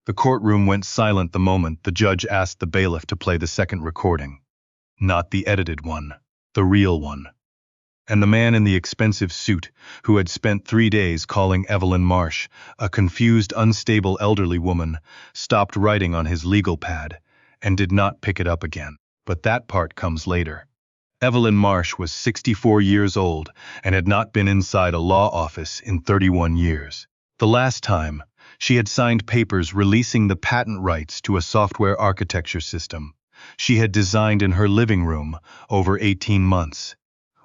The courtroom went silent the moment the judge asked the bailiff to play the second recording. Not the edited one, the real one. And the man in the expensive suit, who had spent 3 days calling Evelyn Marsh a confused, unstable elderly woman, stopped writing on his legal pad and did not pick it up again. But that part comes later. Evelyn Marsh was 64 years old and had not been inside a law office in 31 years. The last time, she had signed papers releasing the patent rights to a software architecture system she had designed in her living room over 18 months.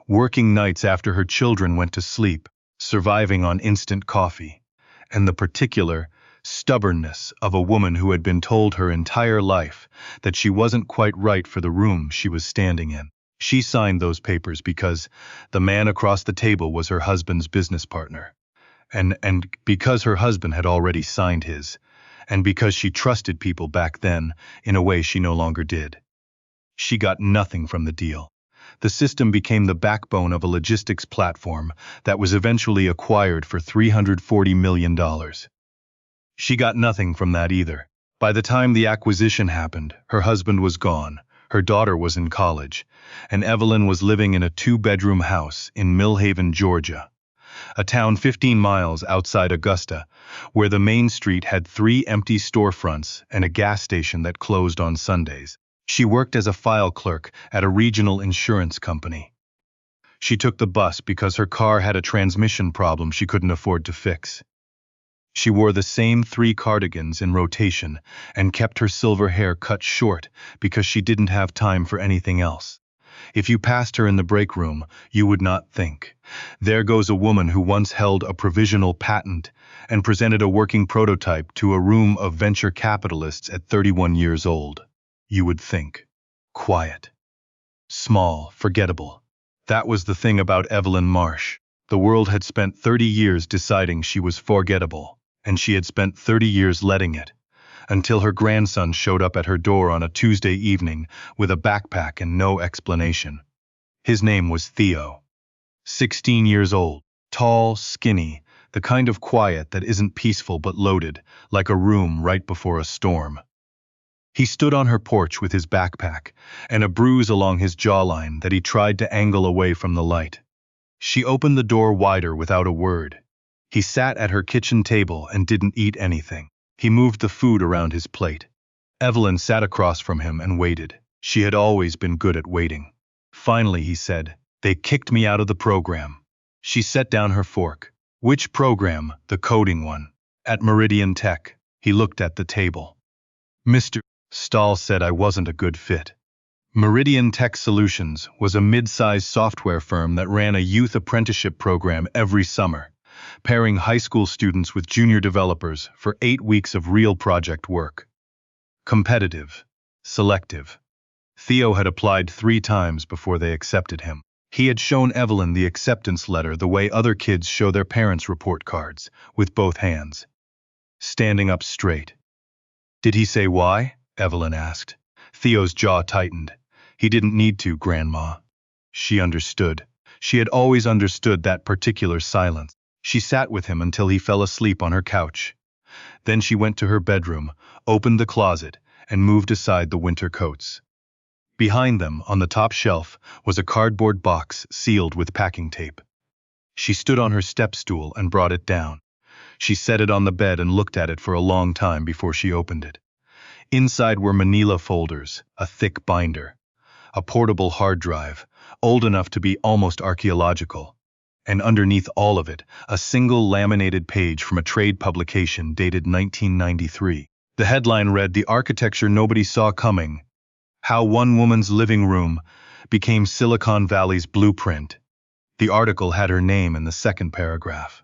Working nights after her children went to sleep, surviving on instant coffee, and the particular stubbornness of a woman who had been told her entire life that she wasn't quite right for the room she was standing in. She signed those papers because the man across the table was her husband's business partner, and because her husband had already signed his, and because she trusted people back then in a way she no longer did. She got nothing from the deal. The system became the backbone of a logistics platform that was eventually acquired for $340 million. She got nothing from that either. By the time the acquisition happened, her husband was gone, her daughter was in college, and Evelyn was living in a 2-bedroom house in Millhaven, Georgia, a town 15 miles outside Augusta, where the main street had 3 empty storefronts and a gas station that closed on Sundays. She worked as a file clerk at a regional insurance company. She took the bus because her car had a transmission problem she couldn't afford to fix. She wore the same 3 cardigans in rotation and kept her silver hair cut short because she didn't have time for anything else. If you passed her in the break room, you would not think, "There goes a woman who once held a provisional patent and presented a working prototype to a room of venture capitalists at 31 years old." You would think, quiet, small, forgettable. That was the thing about Evelyn Marsh. The world had spent 30 years deciding she was forgettable, and she had spent 30 years letting it, until her grandson showed up at her door on a Tuesday evening with a backpack and no explanation. His name was Theo. 16 years old, tall, skinny, the kind of quiet that isn't peaceful but loaded, like a room right before a storm. He stood on her porch with his backpack and a bruise along his jawline that he tried to angle away from the light. She opened the door wider without a word. He sat at her kitchen table and didn't eat anything. He moved the food around his plate. Evelyn sat across from him and waited. She had always been good at waiting. Finally, he said, "They kicked me out of the program." She set down her fork. "Which program?" "The coding one. At Meridian Tech." He looked at the table. "Mr. Stahl said I wasn't a good fit." Meridian Tech Solutions was a mid-sized software firm that ran a youth apprenticeship program every summer, pairing high school students with junior developers for 8 weeks of real project work. Competitive. Selective. Theo had applied 3 times before they accepted him. He had shown Evelyn the acceptance letter the way other kids show their parents' report cards, with both hands, standing up straight. "Did he say why?" Evelyn asked. Theo's jaw tightened. "He didn't need to, Grandma." She understood. She had always understood that particular silence. She sat with him until he fell asleep on her couch. Then she went to her bedroom, opened the closet, and moved aside the winter coats. Behind them, on the top shelf, was a cardboard box sealed with packing tape. She stood on her step stool and brought it down. She set it on the bed and looked at it for a long time before she opened it. Inside were manila folders, a thick binder, a portable hard drive, old enough to be almost archaeological, and underneath all of it, a single laminated page from a trade publication dated 1993. The headline read, "The Architecture Nobody Saw Coming: How One Woman's Living Room Became Silicon Valley's Blueprint." The article had her name in the second paragraph.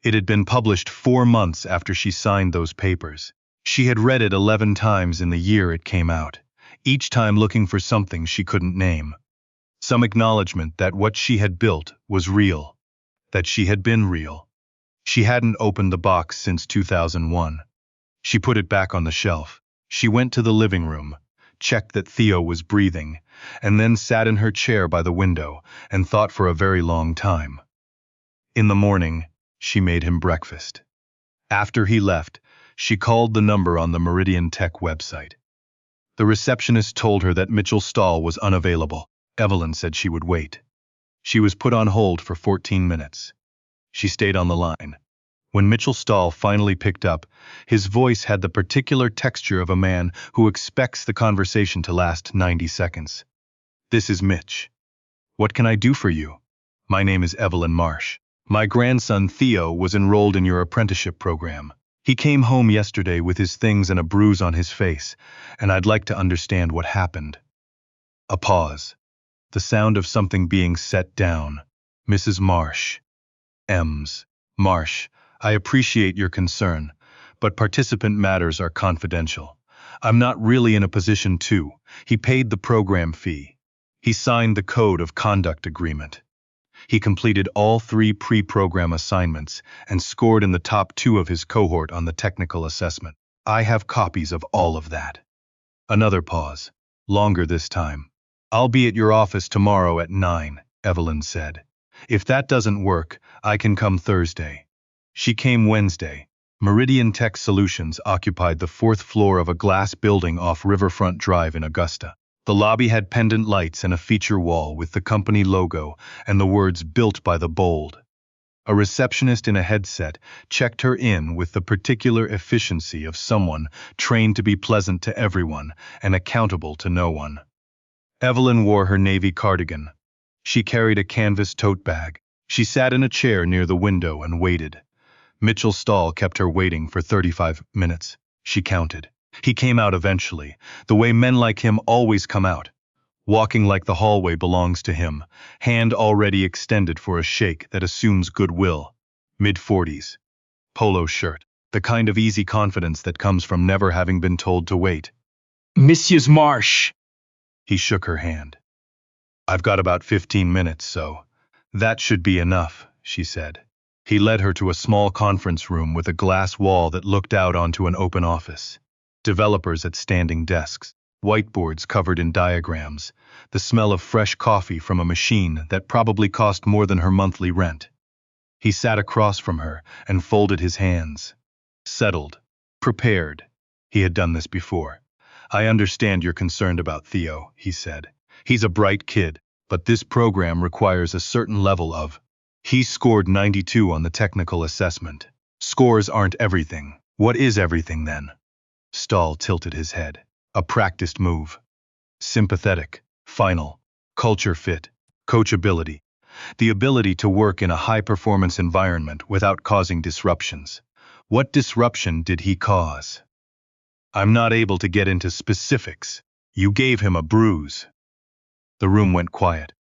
It had been published 4 months after she signed those papers. She had read it 11 times in the year it came out, each time looking for something she couldn't name. Some acknowledgement that what she had built was real, that she had been real. She hadn't opened the box since 2001. She put it back on the shelf. She went to the living room, checked that Theo was breathing, and then sat in her chair by the window and thought for a very long time. In the morning, she made him breakfast. After he left, She called the number on the Meridian Tech website. The receptionist told her that Mitchell Stahl was unavailable. Evelyn said she would wait. She was put on hold for 14 minutes. She stayed on the line. When Mitchell Stahl finally picked up, his voice had the particular texture of a man who expects the conversation to last 90 seconds. "This is Mitch. What can I do for you? My name is Evelyn Marsh. My grandson Theo was enrolled in your apprenticeship program. He came home yesterday with his things and a bruise on his face, and I'd like to understand what happened." A pause. The sound of something being set down. Mrs. Marsh. Ems. "Marsh, I appreciate your concern, but participant matters are confidential. I'm not really in a position to." He paid the program fee. He signed the Code of Conduct agreement. He completed all 3 pre-program assignments and scored in the top 2 of his cohort on the technical assessment. I have copies of all of that. Another pause. Longer this time. "I'll be at your office tomorrow at 9, Evelyn said. "If that doesn't work, I can come Thursday." She came Wednesday. Meridian Tech Solutions occupied the 4th floor of a glass building off Riverfront Drive in Augusta. The lobby had pendant lights and a feature wall with the company logo and the words "Built by the Bold." A receptionist in a headset checked her in with the particular efficiency of someone trained to be pleasant to everyone and accountable to no one. Evelyn wore her navy cardigan. She carried a canvas tote bag. She sat in a chair near the window and waited. Mitchell Stahl kept her waiting for 35 minutes. She counted. He came out eventually, the way men like him always come out. Walking like the hallway belongs to him, hand already extended for a shake that assumes goodwill. Mid-40s. Polo shirt. The kind of easy confidence that comes from never having been told to wait. "Mrs. Marsh." He shook her hand. "I've got about 15 minutes, so that should be enough," she said. He led her to a small conference room with a glass wall that looked out onto an open office. Developers at standing desks, whiteboards covered in diagrams, the smell of fresh coffee from a machine that probably cost more than her monthly rent. He sat across from her and folded his hands. Settled. Prepared. He had done this before. "I understand you're concerned about Theo," he said. "He's a bright kid, but this program requires a certain level of..." He scored 92 on the technical assessment. Scores aren't everything. What is everything then? Stahl tilted his head. A practiced move. Sympathetic, final, culture fit, coachability. The ability to work in a high-performance environment without causing disruptions. What disruption did he cause? "I'm not able to get into specifics. You gave him a bruise." The room went quiet.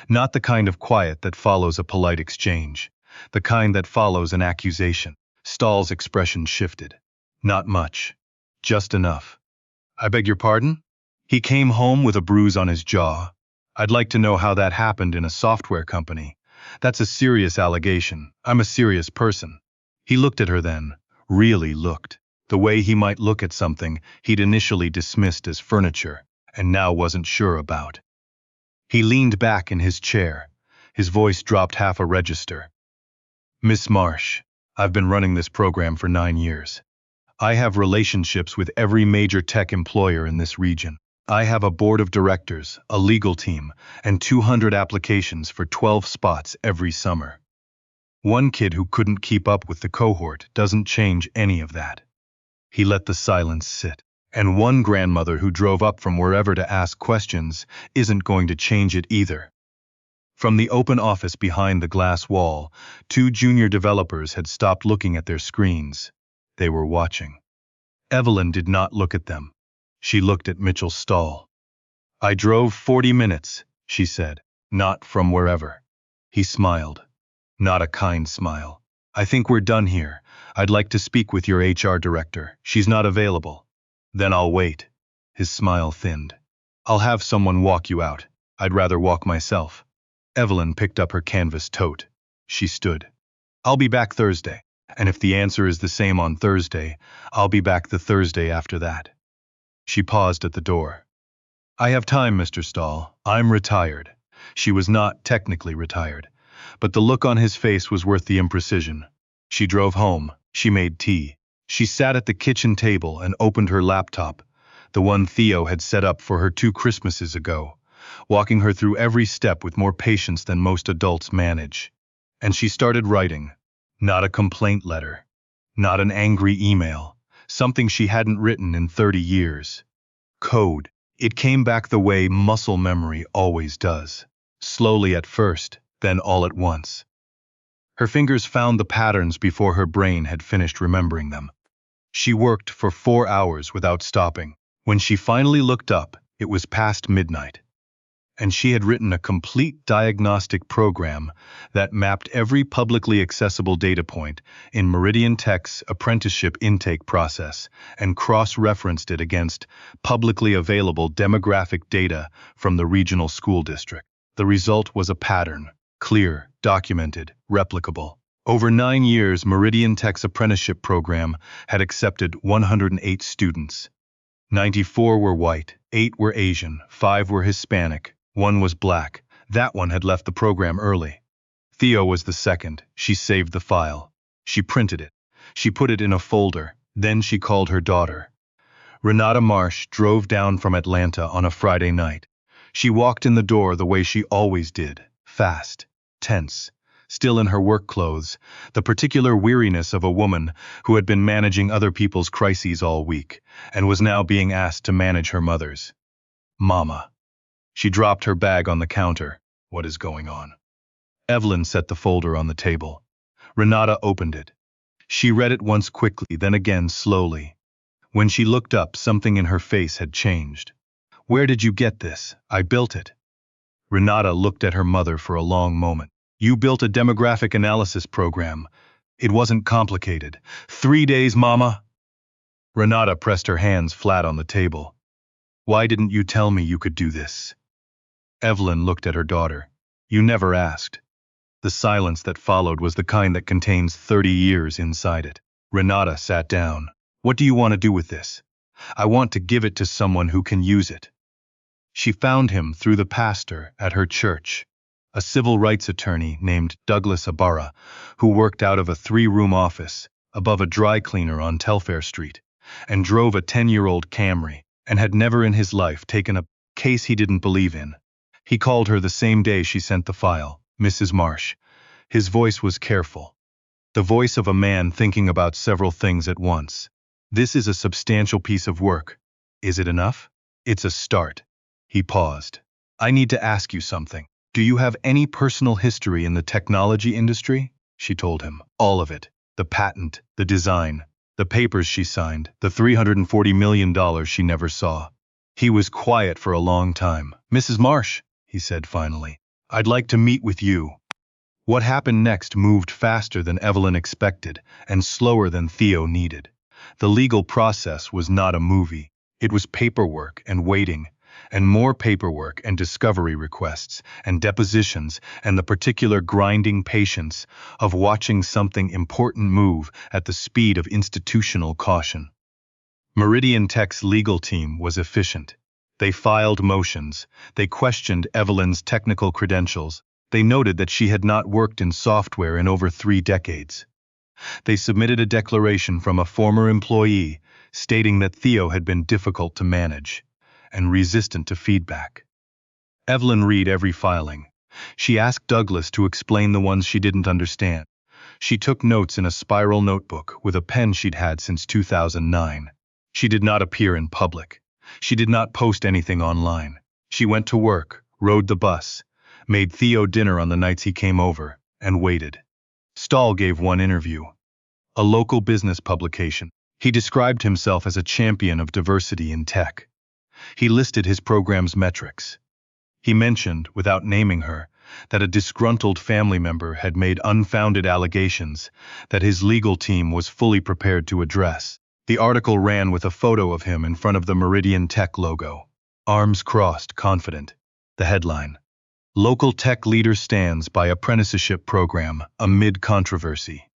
Not the kind of quiet that follows a polite exchange. The kind that follows an accusation. Stahl's expression shifted. "Not much. Just enough." "I beg your pardon?" "He came home with a bruise on his jaw. I'd like to know how that happened in a software company. That's a serious allegation. I'm a serious person." He looked at her then, really looked, the way he might look at something he'd initially dismissed as furniture and now wasn't sure about. He leaned back in his chair. His voice dropped half a register. "Miss Marsh, I've been running this program for 9 years. I have relationships with every major tech employer in this region. I have a board of directors, a legal team, and 200 applications for 12 spots every summer. One kid who couldn't keep up with the cohort doesn't change any of that." He let the silence sit. "And one grandmother who drove up from wherever to ask questions isn't going to change it either." From the open office behind the glass wall, 2 junior developers had stopped looking at their screens. They were watching. Evelyn did not look at them. She looked at Mitchell Stahl. "I drove 40 minutes, she said. "Not from wherever." He smiled. Not a kind smile. "I think we're done here. I'd like to speak with your HR director. She's not available." "Then I'll wait." His smile thinned. "I'll have someone walk you out. I'd rather walk myself." Evelyn picked up her canvas tote. She stood. "I'll be back Thursday, and if the answer is the same on Thursday, I'll be back the Thursday after that." She paused at the door. "I have time, Mr. Stahl. I'm retired." She was not technically retired, but the look on his face was worth the imprecision. She drove home. She made tea. She sat at the kitchen table and opened her laptop, the one Theo had set up for her 2 Christmases ago, walking her through every step with more patience than most adults manage. And she started writing. Not a complaint letter. Not an angry email. Something she hadn't written in 30 years. Code. It came back the way muscle memory always does. Slowly at first, then all at once. Her fingers found the patterns before her brain had finished remembering them. She worked for 4 hours without stopping. When she finally looked up, it was past midnight. And she had written a complete diagnostic program that mapped every publicly accessible data point in Meridian Tech's apprenticeship intake process and cross-referenced it against publicly available demographic data from the regional school district. The result was a pattern, clear, documented, replicable. Over 9 years, Meridian Tech's apprenticeship program had accepted 108 students. 94 were white, 8 were Asian, 5 were Hispanic, 1 was black. That one had left the program early. Theo was the second. She saved the file. She printed it. She put it in a folder. Then she called her daughter. Renata Marsh drove down from Atlanta on a Friday night. She walked in the door the way she always did, fast, tense, still in her work clothes, the particular weariness of a woman who had been managing other people's crises all week and was now being asked to manage her mother's. Mama. She dropped her bag on the counter. What is going on? Evelyn set the folder on the table. Renata opened it. She read it once quickly, then again slowly. When she looked up, something in her face had changed. Where did you get this? I built it. Renata looked at her mother for a long moment. You built a demographic analysis program. It wasn't complicated. 3 days, Mama? Renata pressed her hands flat on the table. Why didn't you tell me you could do this? Evelyn looked at her daughter. You never asked. The silence that followed was the kind that contains 30 years inside it. Renata sat down. What do you want to do with this? I want to give it to someone who can use it. She found him through the pastor at her church, a civil rights attorney named Douglas Ibarra, who worked out of a 3-room office above a dry cleaner on Telfair Street, and drove a 10-year-old Camry, and had never in his life taken a case he didn't believe in. He called her the same day she sent the file, Mrs. Marsh. His voice was careful, the voice of a man thinking about several things at once. This is a substantial piece of work. Is it enough? It's a start. He paused. I need to ask you something. Do you have any personal history in the technology industry? She told him. All of it. The patent, the design, the papers she signed, the $340 million she never saw. He was quiet for a long time. Mrs. Marsh, he said finally, I'd like to meet with you. What happened next moved faster than Evelyn expected and slower than Theo needed. The legal process was not a movie. It was paperwork and waiting, and more paperwork and discovery requests and depositions and the particular grinding patience of watching something important move at the speed of institutional caution. Meridian Tech's legal team was efficient. They filed motions. They questioned Evelyn's technical credentials. They noted that she had not worked in software in over 3 decades. They submitted a declaration from a former employee stating that Theo had been difficult to manage and resistant to feedback. Evelyn read every filing. She asked Douglas to explain the ones she didn't understand. She took notes in a spiral notebook with a pen she'd had since 2009. She did not appear in public. She did not post anything online. She went to work, rode the bus, made Theo dinner on the nights he came over, and waited. Stahl gave one interview. A local business publication. He described himself as a champion of diversity in tech. He listed his program's metrics. He mentioned, without naming her, that a disgruntled family member had made unfounded allegations that his legal team was fully prepared to address. The article ran with a photo of him in front of the Meridian Tech logo. Arms crossed, confident. The headline: Local Tech Leader Stands by Apprenticeship Program Amid Controversy.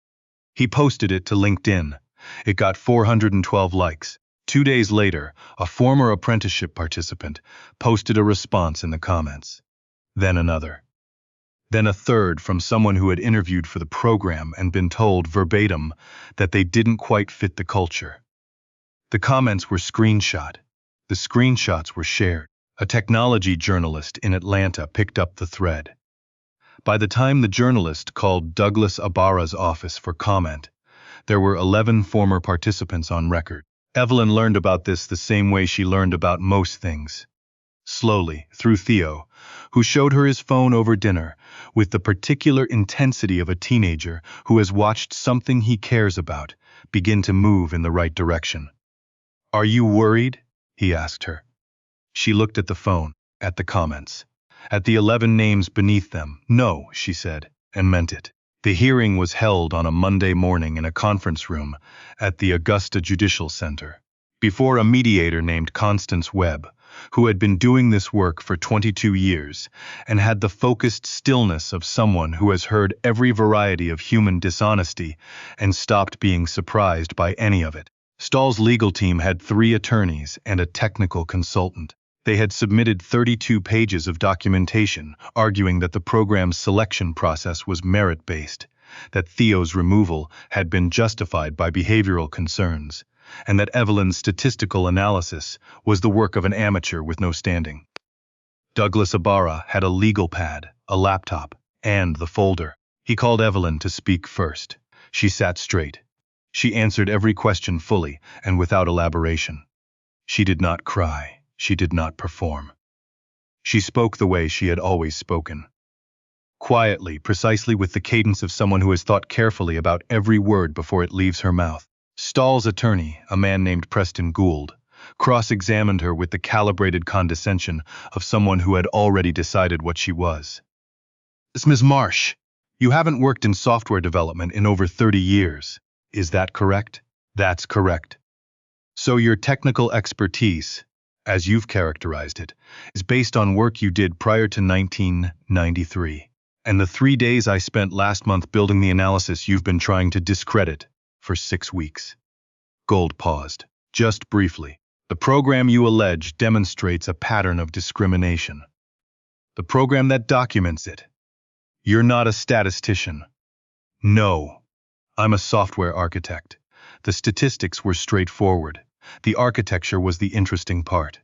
He posted it to LinkedIn. It got 412 likes. 2 days later, a former apprenticeship participant posted a response in the comments. Then another. Then a third from someone who had interviewed for the program and been told verbatim that they didn't quite fit the culture. The comments were screenshot. The screenshots were shared. A technology journalist in Atlanta picked up the thread. By the time the journalist called Douglas Ibarra's office for comment, there were 11 former participants on record. Evelyn learned about this the same way she learned about most things. Slowly, through Theo, who showed her his phone over dinner, with the particular intensity of a teenager who has watched something he cares about begin to move in the right direction. "Are you worried?" he asked her. She looked at the phone, at the comments, at the 11 names beneath them. "No," she said, and meant it. The hearing was held on a Monday morning in a conference room at the Augusta Judicial Center, before a mediator named Constance Webb, who had been doing this work for 22 years and had the focused stillness of someone who has heard every variety of human dishonesty and stopped being surprised by any of it. Stahl's legal team had 3 attorneys and a technical consultant. They had submitted 32 pages of documentation arguing that the program's selection process was merit-based, that Theo's removal had been justified by behavioral concerns, and that Evelyn's statistical analysis was the work of an amateur with no standing. Douglas Ibarra had a legal pad, a laptop, and the folder. He called Evelyn to speak first. She sat straight. She answered every question fully and without elaboration. She did not cry. She did not perform. She spoke the way she had always spoken. Quietly, precisely with the cadence of someone who has thought carefully about every word before it leaves her mouth. Stahl's attorney, a man named Preston Gould, cross-examined her with the calibrated condescension of someone who had already decided what she was. "Ms. Marsh, you haven't worked in software development in over 30 years. Is that correct?" "That's correct." "So your technical expertise, as you've characterized it, is based on work you did prior to 1993. And the 3 days I spent last month building the analysis you've been trying to discredit for 6 weeks. Gould paused. "Just briefly, the program you allege demonstrates a pattern of discrimination. The program that documents it. You're not a statistician." "No, I'm a software architect. The statistics were straightforward. The architecture was the interesting part."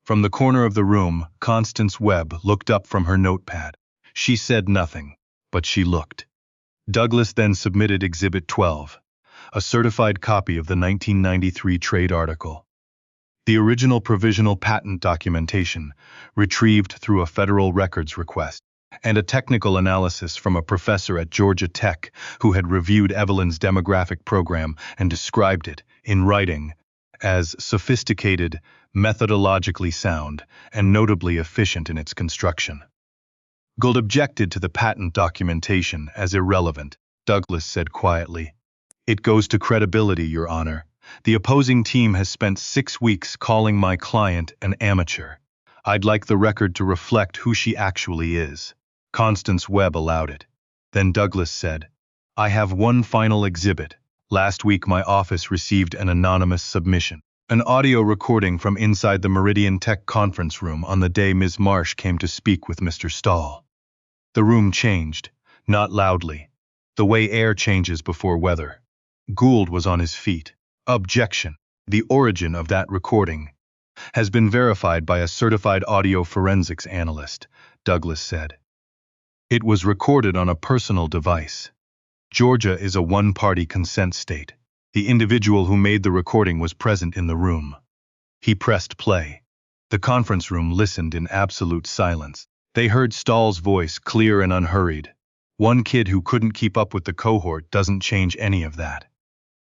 From the corner of the room, Constance Webb looked up from her notepad. She said nothing, but she looked. Douglas then submitted Exhibit 12, a certified copy of the 1993 trade article. The original provisional patent documentation, retrieved through a federal records request, and a technical analysis from a professor at Georgia Tech who had reviewed Evelyn's demographic program and described it, in writing, as sophisticated, methodologically sound, and notably efficient in its construction. Gould objected to the patent documentation as irrelevant. Douglas said quietly, "It goes to credibility, Your Honor. The opposing team has spent 6 weeks calling my client an amateur. I'd like the record to reflect who she actually is." Constance Webb allowed it. Then Douglas said, "I have one final exhibit. Last week my office received an anonymous submission, an audio recording from inside the Meridian Tech conference room on the day Ms. Marsh came to speak with Mr. Stahl." The room changed, not loudly, the way air changes before weather. Gould was on his feet. "Objection. The origin of that recording has been verified by a certified audio forensics analyst," Douglas said. "It was recorded on a personal device. Georgia is a one-party consent state. The individual who made the recording was present in the room." He pressed play. The conference room listened in absolute silence. They heard Stahl's voice, clear and unhurried. "One kid who couldn't keep up with the cohort doesn't change any of that.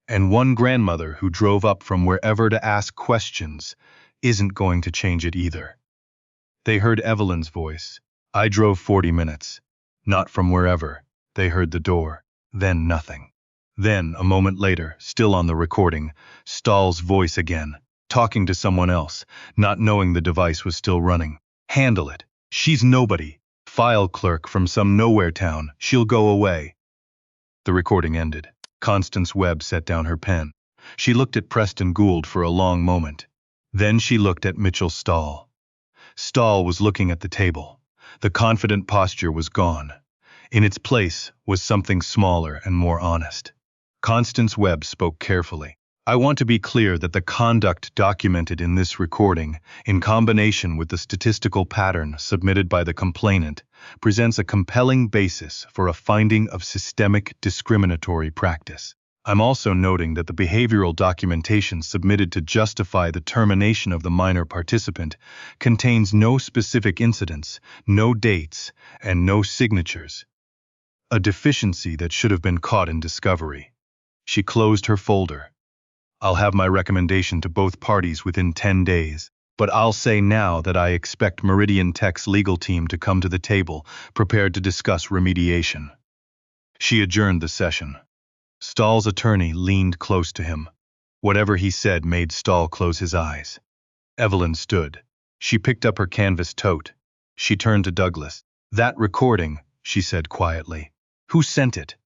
And one grandmother who drove up from wherever to ask questions isn't going to change it either." They heard Evelyn's voice. "I drove 40 minutes. Not from wherever." They heard the door. Then nothing. Then, a moment later, still on the recording, Stahl's voice again, talking to someone else, not knowing the device was still running. "Handle it. She's nobody. File clerk from some nowhere town. She'll go away." The recording ended. Constance Webb set down her pen. She looked at Preston Gould for a long moment. Then she looked at Mitchell Stahl. Stahl was looking at the table. The confident posture was gone. In its place was something smaller and more honest. Constance Webb spoke carefully. I want to be clear that the conduct documented in this recording, in combination with the statistical pattern submitted by the complainant, presents a compelling basis for a finding of systemic discriminatory practice. I'm also noting that the behavioral documentation submitted to justify the termination of the minor participant contains no specific incidents, no dates, and no signatures. A deficiency that should have been caught in discovery. She closed her folder. I'll have my recommendation to both parties within 10 days, but I'll say now that I expect Meridian Tech's legal team to come to the table, prepared to discuss remediation. She adjourned the session. Stahl's attorney leaned close to him. Whatever he said made Stahl close his eyes. Evelyn stood. She picked up her canvas tote. She turned to Douglas. That recording, she said quietly. Who sent it?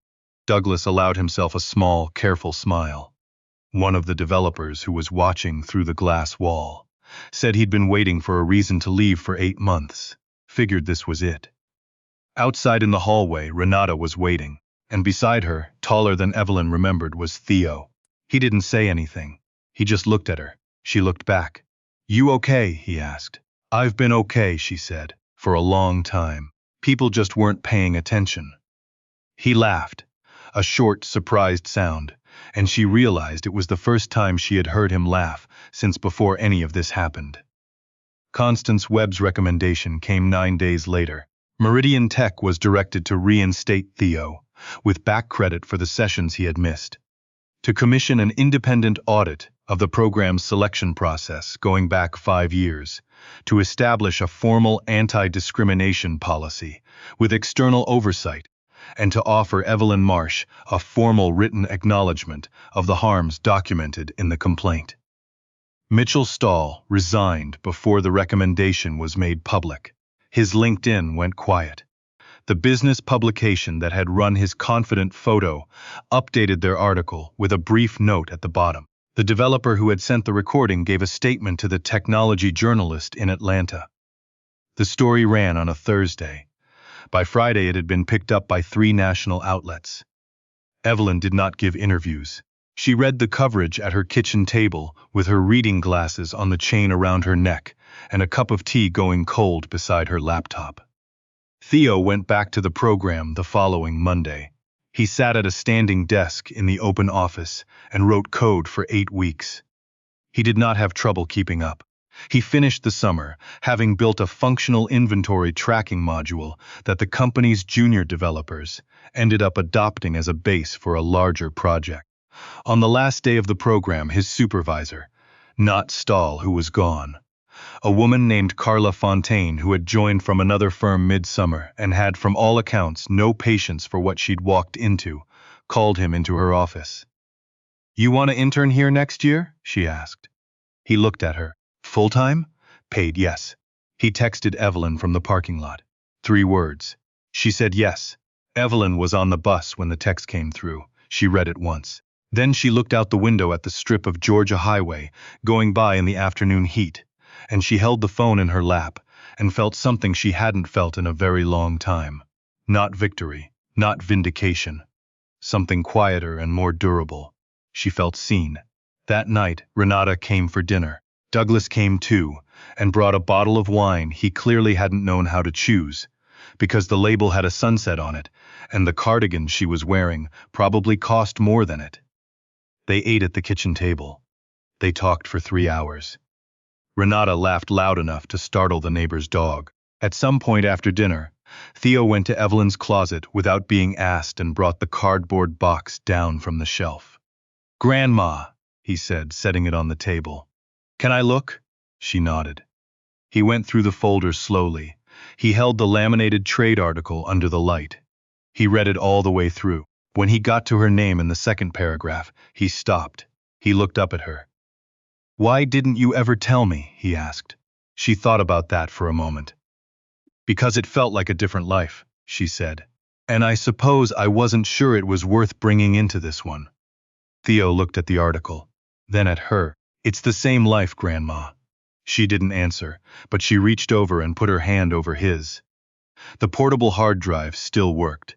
Douglas allowed himself a small, careful smile. One of the developers who was watching through the glass wall. Said he'd been waiting for a reason to leave for 8 months. Figured this was it. Outside in the hallway, Renata was waiting, and beside her, taller than Evelyn remembered, was Theo. He didn't say anything. He just looked at her. She looked back. You okay? He asked. I've been okay, she said, for a long time. People just weren't paying attention. He laughed. A short, surprised sound, and she realized it was the first time she had heard him laugh since before any of this happened. Constance Webb's recommendation came 9 days later. Meridian Tech was directed to reinstate Theo, with back credit for the sessions he had missed, to commission an independent audit of the program's selection process going back 5 years, to establish a formal anti-discrimination policy with external oversight, and to offer Evelyn Marsh a formal written acknowledgement of the harms documented in the complaint. Mitchell Stahl resigned before the recommendation was made public. His LinkedIn went quiet. The business publication that had run his confident photo updated their article with a brief note at the bottom. The developer who had sent the recording gave a statement to the technology journalist in Atlanta. The story ran on a Thursday. By Friday, it had been picked up by 3 national outlets. Evelyn did not give interviews. She read the coverage at her kitchen table with her reading glasses on the chain around her neck and a cup of tea going cold beside her laptop. Theo went back to the program the following Monday. He sat at a standing desk in the open office and wrote code for 8 weeks. He did not have trouble keeping up. He finished the summer, having built a functional inventory tracking module that the company's junior developers ended up adopting as a base for a larger project. On the last day of the program, his supervisor, not Stahl, who was gone, a woman named Carla Fontaine, who had joined from another firm midsummer and had, from all accounts, no patience for what she'd walked into, called him into her office. You want to intern here next year? She asked. He looked at her. Full-time? Paid, yes. He texted Evelyn from the parking lot. 3 words. She said yes. Evelyn was on the bus when the text came through. She read it once. Then she looked out the window at the strip of Georgia highway going by in the afternoon heat, and she held the phone in her lap and felt something she hadn't felt in a very long time. Not victory, not vindication. Something quieter and more durable. She felt seen. That night, Renata came for dinner. Douglas came too, and brought a bottle of wine he clearly hadn't known how to choose, because the label had a sunset on it, and the cardigan she was wearing probably cost more than it. They ate at the kitchen table. They talked for 3 hours. Renata laughed loud enough to startle the neighbor's dog. At some point after dinner, Theo went to Evelyn's closet without being asked and brought the cardboard box down from the shelf. "Grandma," he said, setting it on the table. "Can I look?" She nodded. He went through the folders slowly. He held the laminated trade article under the light. He read it all the way through. When he got to her name in the second paragraph, he stopped. He looked up at her. "Why didn't you ever tell me?" he asked. She thought about that for a moment. "Because it felt like a different life," she said. "And I suppose I wasn't sure it was worth bringing into this one." Theo looked at the article, then at her. "It's the same life, Grandma." She didn't answer, but she reached over and put her hand over his. The portable hard drive still worked.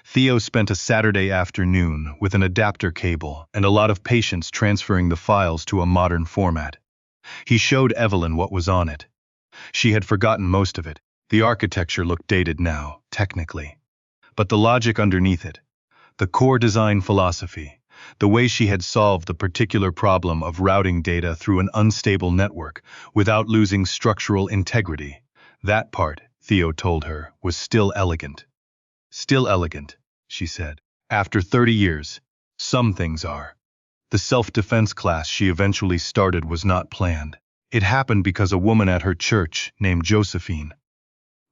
Theo spent a Saturday afternoon with an adapter cable and a lot of patience transferring the files to a modern format. He showed Evelyn what was on it. She had forgotten most of it. The architecture looked dated now, technically. But the logic underneath it, the core design philosophy, the way she had solved the particular problem of routing data through an unstable network without losing structural integrity, that part, Theo told her, was still elegant. Still elegant, she said. After 30 years, some things are. The self-defense class she eventually started was not planned. It happened because a woman at her church named Josephine,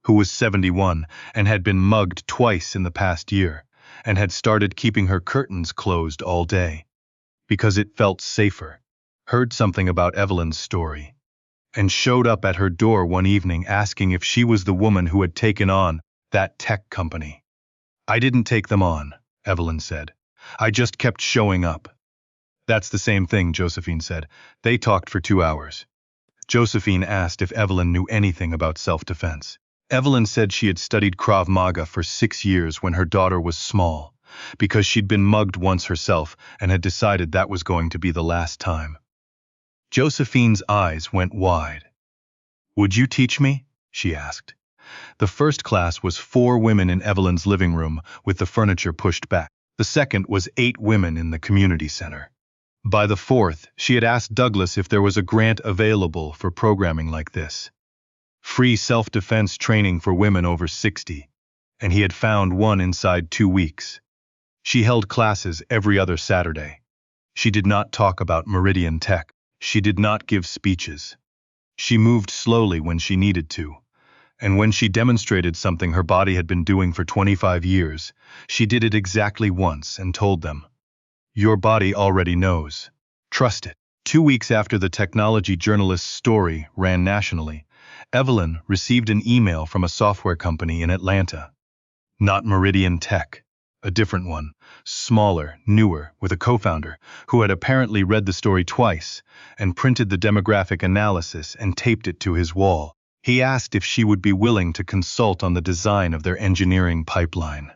who was 71 and had been mugged twice in the past year, and had started keeping her curtains closed all day, because it felt safer, heard something about Evelyn's story, and showed up at her door one evening asking if she was the woman who had taken on that tech company. "I didn't take them on," Evelyn said. "I just kept showing up." "That's the same thing," Josephine said. They talked for 2 hours. Josephine asked if Evelyn knew anything about self-defense. Evelyn said she had studied Krav Maga for 6 years when her daughter was small, because she'd been mugged once herself and had decided that was going to be the last time. Josephine's eyes went wide. "Would you teach me?" she asked. The first class was 4 women in Evelyn's living room with the furniture pushed back. The second was 8 women in the community center. By the fourth, she had asked Douglas if there was a grant available for programming like this. Free self-defense training for women over 60, and he had found one inside 2 weeks. She held classes every other Saturday. She did not talk about Meridian Tech. She did not give speeches. She moved slowly when she needed to, and when she demonstrated something her body had been doing for 25 years, she did it exactly once and told them, "Your body already knows. Trust it." 2 weeks after the technology journalist's story ran nationally, Evelyn received an email from a software company in Atlanta. Not Meridian Tech, a different one, smaller, newer, with a co-founder who had apparently read the story twice and printed the demographic analysis and taped it to his wall. He asked if she would be willing to consult on the design of their engineering pipeline.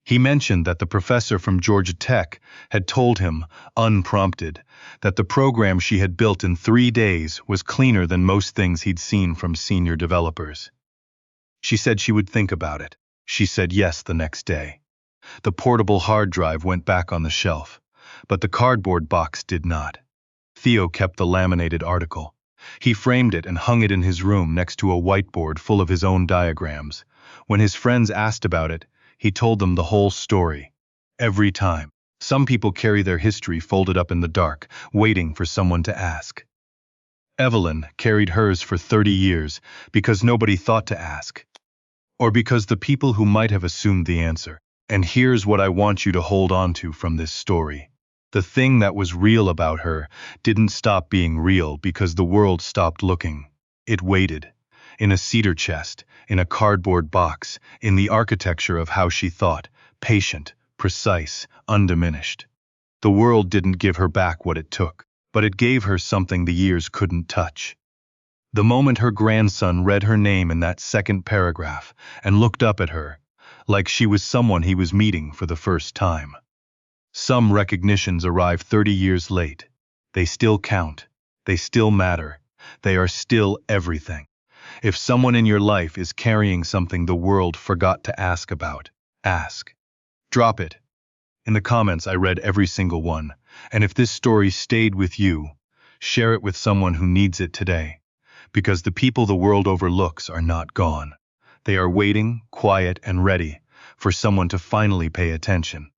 He mentioned that the professor from Georgia Tech had told him, unprompted, that the program she had built in 3 days was cleaner than most things he'd seen from senior developers. She said she would think about it. She said yes the next day. The portable hard drive went back on the shelf, but the cardboard box did not. Theo kept the laminated article. He framed it and hung it in his room next to a whiteboard full of his own diagrams. When his friends asked about it, he told them the whole story. Every time. Some people carry their history folded up in the dark, waiting for someone to ask. Evelyn carried hers for 30 years because nobody thought to ask, or because the people who might have assumed the answer. And here's what I want you to hold on to from this story. The thing that was real about her didn't stop being real because the world stopped looking. It waited. In a cedar chest, in a cardboard box, in the architecture of how she thought, patient, precise, undiminished. The world didn't give her back what it took, but it gave her something the years couldn't touch. The moment her grandson read her name in that second paragraph and looked up at her, like she was someone he was meeting for the first time. Some recognitions arrive 30 years late. They still count. They still matter. They are still everything. If someone in your life is carrying something the world forgot to ask about, ask. Drop it. In the comments I read every single one, and if this story stayed with you, share it with someone who needs it today. Because the people the world overlooks are not gone. They are waiting, quiet and ready, for someone to finally pay attention.